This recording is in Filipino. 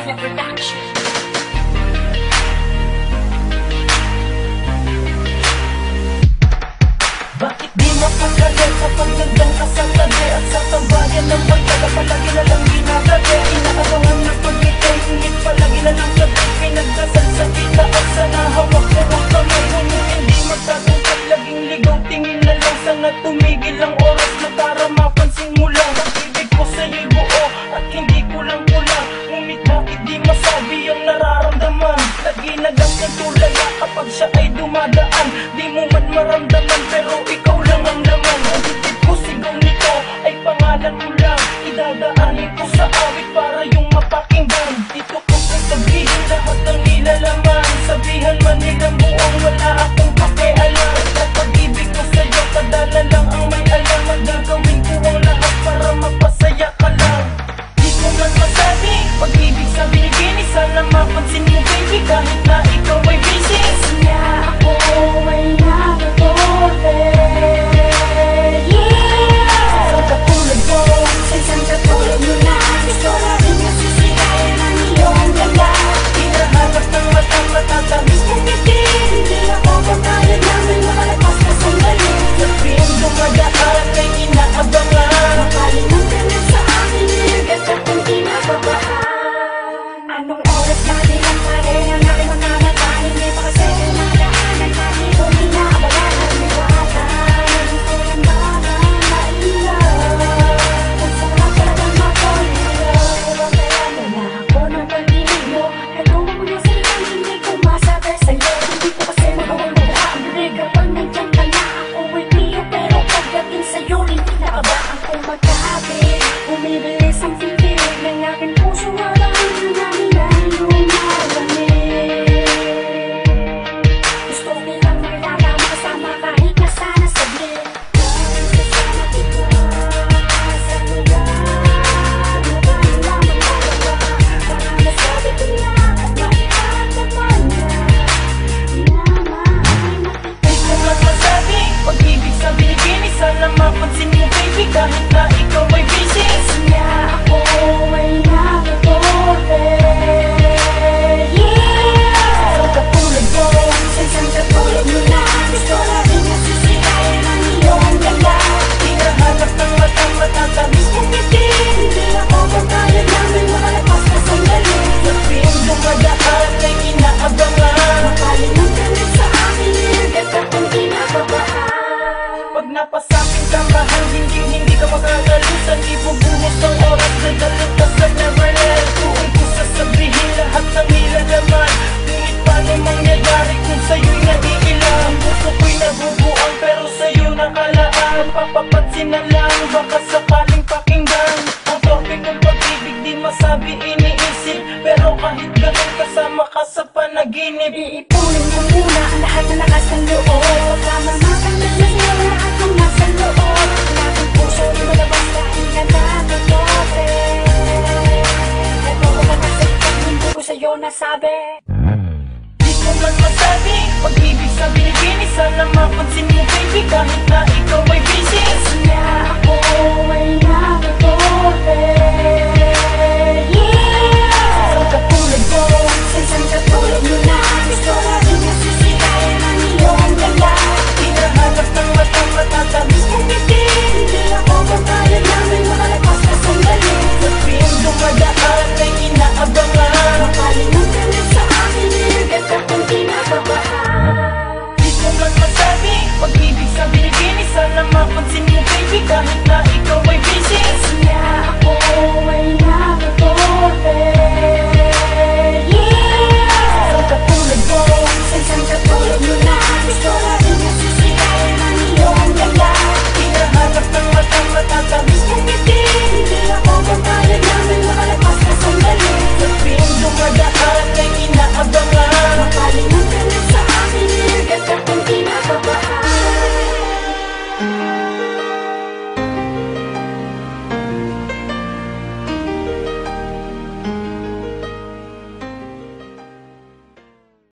Sofia Production. Bakit di mapagalit kapag nandang ka sa tabi at sa tambayan ng magdala palagi na lang ginagabi? Inaabangan na pag-ikay, ngunit palagi na lang gabi. Pinagdasal sa kita at sana hawak mo ang kamay. Ngunit hindi magtatungkad, laging ligaw, tingin na lang. Sana tumigil ang oras na para mapansin mo lang. Pag-ibig ko sa'yo'y buo at hindi kulang-kulang. Ngunit bakit di masabi ang nararamdaman? Lagi na lang ang tulala kapag siya ay dumadaan. Di mo man maramdaman pero ikaw lang ang laman. Ang titip ko sigaw nito ay pangalan mo lang. Idadaanin ko sa awit para yung mapakinggan. Dito ko sasabihin lahat ng nilalaman. Sabihan man nilang buong wala akong pakialam. At pag-ibig ko sa'yo kadala lang ang may alam. Ang gagawin ko ang lahat para mapasaya ka lang. Di ko man masabi pag-ibig sa binibini. Sana mapansin mo baby kahit na ikaw ay busy. Kasi ako ay nagpapole. Isang katulad mo, sa isang katulad mo na gusto na rin nasisigayan ang iyong ganda. Hinahanap ng matang matatamis Kung hindi ako papayag na may makalapas na sandali. sa tuwing dumadaan ay inaabangan. Makalimang ka na sa akin, niligas akong kinababahan. Anong oras natin ang karera natin mananatahin? May pakasaya na daanan, kahit kung inaabagan ang liwatan. Gusto ng bahan na ilaw, kung sarap talagang makulilaw. Kaya mula ako ng pag-ibig mo, at kung ako na salitang hindi ko masabi sa'yo. Hindi ko kasi magawang mag-aabri kapag nandiyan ka na. Ako ay niyo pero pagdating sa'yo, hindi na abahan kung magkakabit. Bumibilis ang titig ng aking puso, arahan na namin ay lumalamig. Gusto nilang makilala makasama kahit na sana saglit. Kasama kita sa lugar na tayo lamang dalawa. Para masabi ko na at maitatapon na minamahal na kita. Di ko man masabi pag-ibig sa binibini. Sana mapansin mo baby kahit na ikaw ay busy. Kasi ako ay nagpapole. Isang katulad mo Sa isang katulad mo na gusto na rin nasisigayan ang iyong ganda. hinahanap ng matang matatamis. Kung hindi ako papayag na may makalapas na sandali. Sa tuwing dumadaan ay inaabangan. Makalimang ka na sa akin, niligas akong kinababahan. Pag napasaping tambahan, hindi ka makakalusan. Ibubuhos ang oras na dalag ka sa neverland. Tuon ko sasabihin lahat ng nilalaman. Ngunit paano mangyayari kung sa'yo'y naiilang? Ang puso ko'y nabubuang pero sa'yo nakalaan. Papapansin na lang baka sa